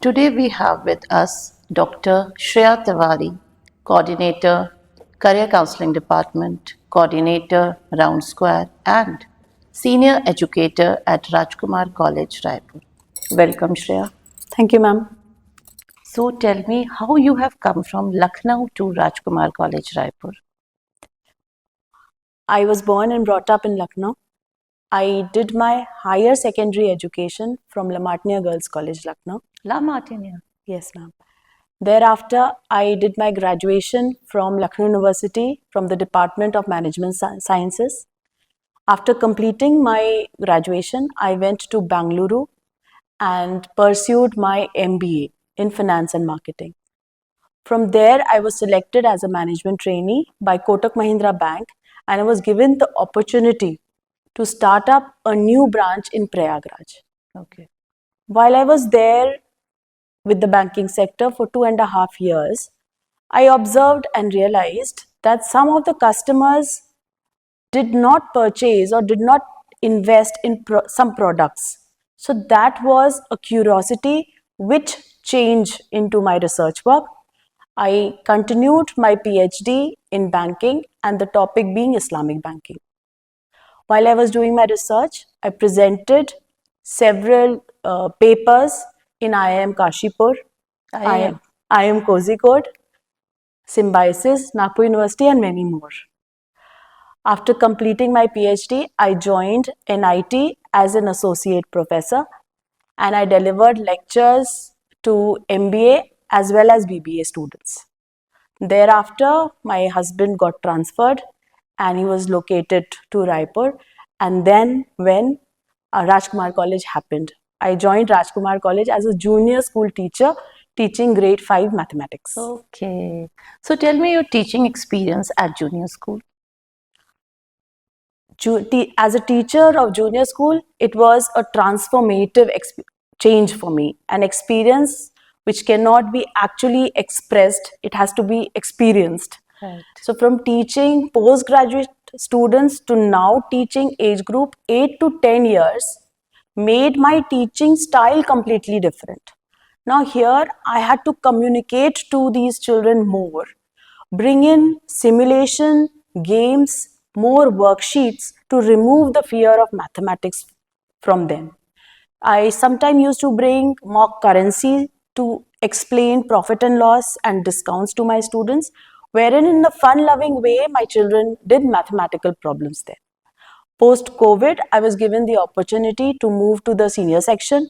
Today we have with us Dr. Shreya Tiwari, Coordinator, Career Counseling Department, Coordinator, Round Square, and Senior Educator at Rajkumar College, Raipur. Welcome, Shreya. Thank you, ma'am. So tell me how you have come from Lucknow to Rajkumar College, Raipur. I was born and brought up in Lucknow. I did my higher secondary education from La Martiniere Girls College, Lucknow. La Martiniere. Yes, ma'am. Thereafter, I did my graduation from Lucknow University from the Department of Management Sciences. After completing my graduation, I went to Bangalore and pursued my MBA in Finance and Marketing. From there, I was selected as a management trainee by Kotak Mahindra Bank, and I was given the opportunity to start up a new branch in Prayagraj. Okay. While I was there with the banking sector for 2.5 years, I observed and realized that some of the customers did not purchase or did not invest in some products. So that was a curiosity which changed into my research work. I continued my PhD in banking and the topic being Islamic banking. While I was doing my research, I presented several papers in IIM Kashipur, IIM Kozhikode, Symbiosis, Nagpur University, and many more. After completing my PhD, I joined NIT as an associate professor and I delivered lectures to MBA as well as BBA students. Thereafter, my husband got transferred and he was located to Raipur. And then when Rajkumar College happened, I joined Rajkumar College as a junior school teacher teaching grade 5 mathematics. Okay. So tell me your teaching experience at junior school. As a teacher of junior school, it was a transformative change for me, an experience which cannot be actually expressed, it has to be experienced. Right. So from teaching postgraduate students to now teaching age group 8 to 10 years made my teaching style completely different. Now here I had to communicate to these children more, bring in simulation, games, more worksheets to remove the fear of mathematics from them. I sometimes used to bring mock currency to explain profit and loss and discounts to my students, wherein in a fun-loving way, my children did mathematical problems there. Post-COVID, I was given the opportunity to move to the senior section.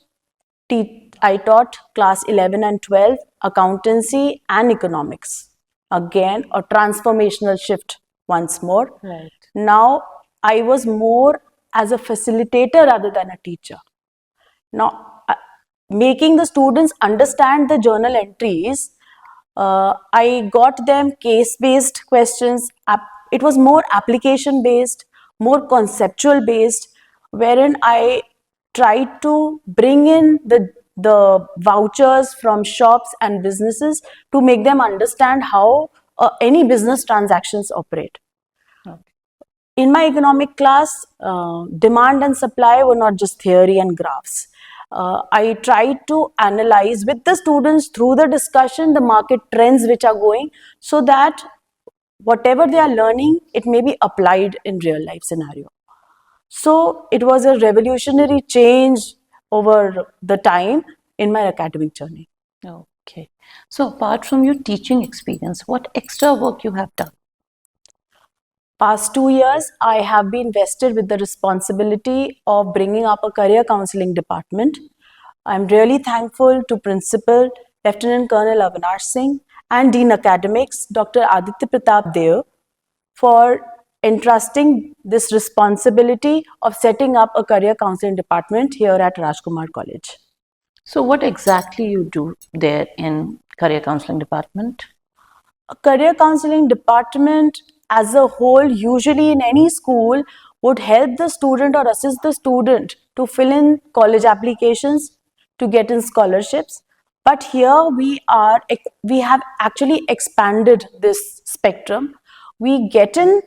I taught class 11 and 12, accountancy and economics. Again, a transformational shift once more. Right. Now, I was more as a facilitator rather than a teacher. Now, making the students understand the journal entries, I got them case-based questions. It was more application-based, more conceptual-based, wherein I tried to bring in the vouchers from shops and businesses to make them understand how any business transactions operate. In my economic class, demand and supply were not just theory and graphs. I tried to analyze with the students through the discussion the market trends which are going, so that whatever they are learning, it may be applied in real life scenario. So it was a revolutionary change over the time in my academic journey. Okay. So apart from your teaching experience, what extra work you have done? Past 2 years, I have been vested with the responsibility of bringing up a career counseling department. I'm really thankful to Principal Lieutenant Colonel Avinash Singh and Dean Academics Dr. Aditya Pratap Deo for entrusting this responsibility of setting up a career counseling department here at Rajkumar College. So what exactly you do there in career counseling department? A career counseling department as a whole, usually in any school, would help the student or assist the student to fill in college applications, to get in scholarships. But here we have actually expanded this spectrum. We get in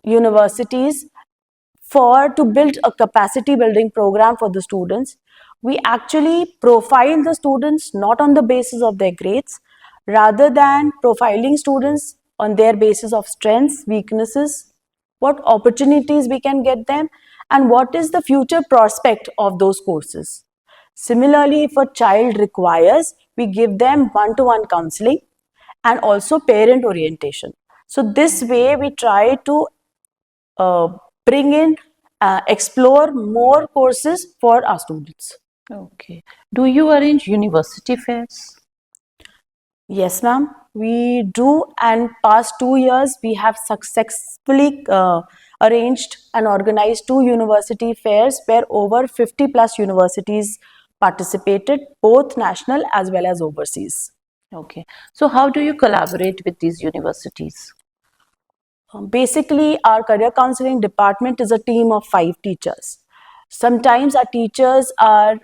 universities to build a capacity building program for the students. We actually profile the students not on the basis of their grades, rather than profiling students on their basis of strengths, weaknesses, what opportunities we can get them, and what is the future prospect of those courses. Similarly, if a child requires, we give them one-to-one counseling and also parent orientation. So this way we try to uh, bring in, explore more courses for our students. Okay. Do you arrange university fairs? Yes, ma'am, we do, and past 2 years we have successfully arranged and organized 2 university fairs where over 50 plus universities participated, both national as well as overseas. Okay. So how do you collaborate with these universities? Basically, our career counseling department is a team of 5 teachers. Sometimes our teachers are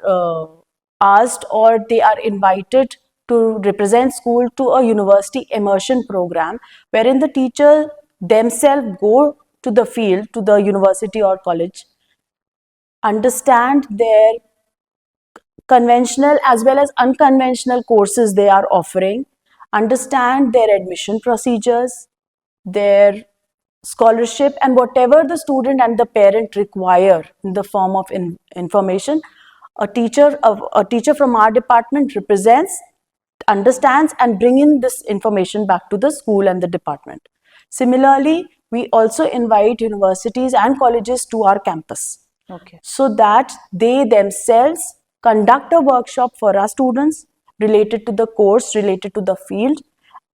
asked or they are invited to represent school to a university immersion program wherein the teacher themselves go to the field, to the university or college, understand their conventional as well as unconventional courses they are offering, understand their admission procedures, their scholarship, and whatever the student and the parent require in the form of information. A teacher from our department represents, understands, and bring in this information back to the school and the department. Similarly, we also invite universities and colleges to our campus, Okay. so that they themselves conduct a workshop for our students related to the course, related to the field,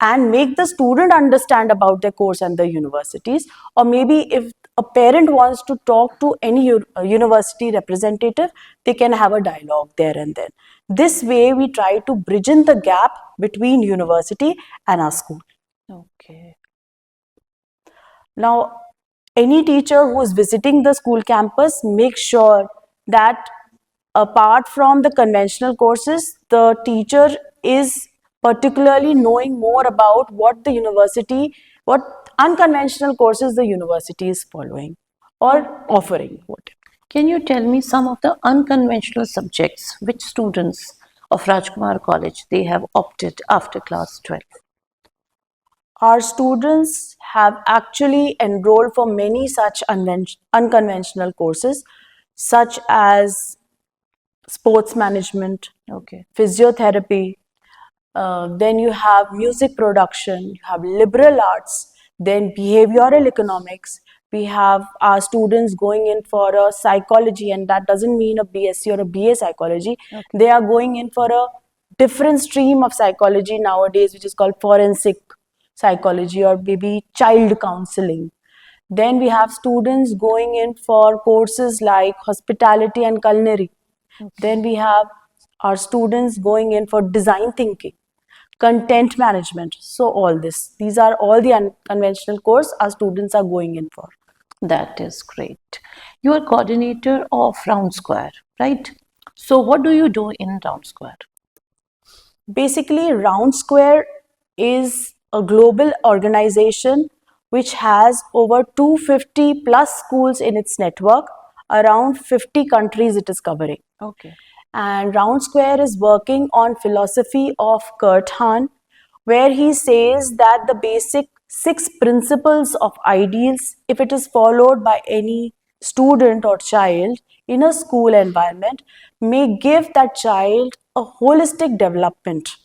and make the student understand about their course and the universities. Or maybe if a parent wants to talk to any university representative, they can have a dialogue there and then. This way we try to bridge in the gap between university and our school. Okay. Now, any teacher who is visiting the school campus, make sure that apart from the conventional courses, the teacher is particularly knowing more about what the university, what unconventional courses the university is following or offering. Whatever. Can you tell me some of the unconventional subjects which students of Rajkumar College they have opted after class 12? Our students have actually enrolled for many such unconventional courses, such as sports management, Okay. physiotherapy, then you have music production, you have liberal arts, then behavioral economics. We have our students going in for a psychology, and that doesn't mean a BSc or a BA psychology. Okay. They are going in for a different stream of psychology nowadays, which is called forensic psychology or maybe child counseling. Then we have students going in for courses like hospitality and culinary. Then we have our students going in for design thinking, content management. So all this, these are all the unconventional course our students are going in for. That is great. You are coordinator of Round Square, right? So what do you do in Round Square? Basically, Round Square is a global organization which has over 250 plus schools in its network. Around 50 countries it is covering. Okay. And Round Square is working on philosophy of Kurt Hahn, where he says that the basic 6 principles of ideals, if it is followed by any student or child in a school environment, may give that child a holistic development.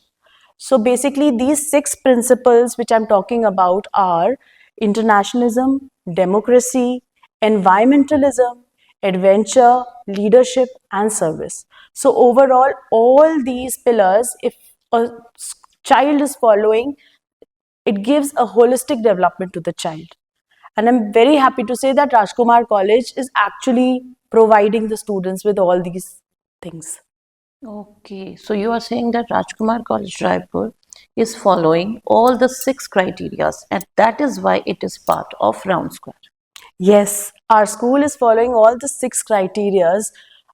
So basically, these 6 principles which I'm talking about are internationalism, democracy, environmentalism, adventure, leadership, and service. So overall, all these pillars, if a child is following, it gives a holistic development to the child. And I'm very happy to say that Rajkumar College is actually providing the students with all these things. Okay, so you are saying that Rajkumar College Raipur is following all the 6 criterias, and that is why it is part of Round Square. Yes, our school is following all the 6 criterias,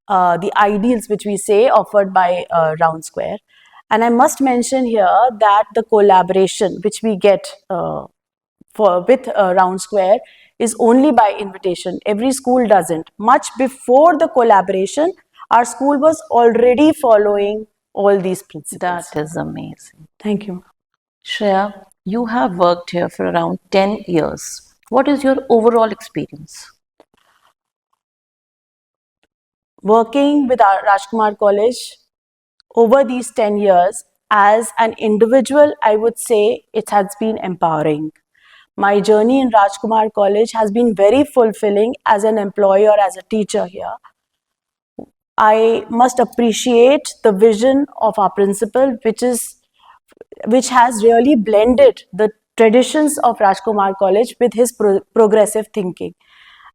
the ideals which we say offered by Round Square. And I must mention here that the collaboration which we get with Round Square is only by invitation. Every school doesn't. Much before the collaboration, our school was already following all these principles. That is amazing. Thank you. Shreya, you have worked here for around 10 years. What is your overall experience? Working with our Rajkumar College over these 10 years, as an individual, I would say it has been empowering. My journey in Rajkumar College has been very fulfilling as an employee or as a teacher here. I must appreciate the vision of our principal, which has really blended the traditions of Rajkumar College with his progressive thinking.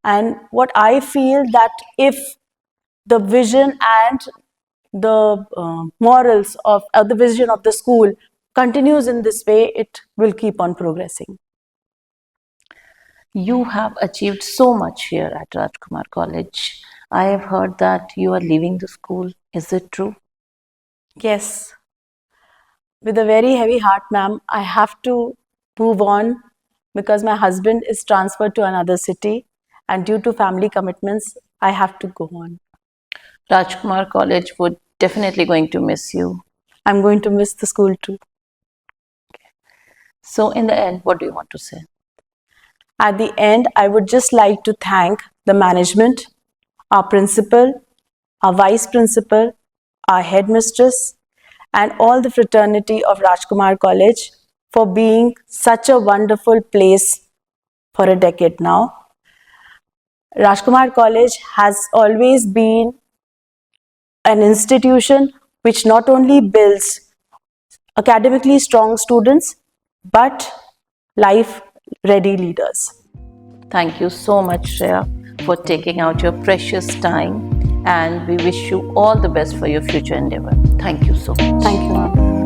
And what I feel that if the vision and the morals of the vision of the school continues in this way, it will keep on progressing. You have achieved so much here at Rajkumar College. I have heard that you are leaving the school. Is it true? Yes. With a very heavy heart, ma'am, I have to move on because my husband is transferred to another city, and due to family commitments, I have to go on. Rajkumar College would definitely going to miss you. I'm going to miss the school too. So in the end, what do you want to say? At the end, I would just like to thank the management, our principal, our vice principal, our headmistress, and all the fraternity of Rajkumar College for being such a wonderful place for a decade now. Rajkumar College has always been an institution which not only builds academically strong students but life-ready leaders. Thank you so much, Shreya, for taking out your precious time, and we wish you all the best for your future endeavor. Thank you so much. Thank you, ma'am.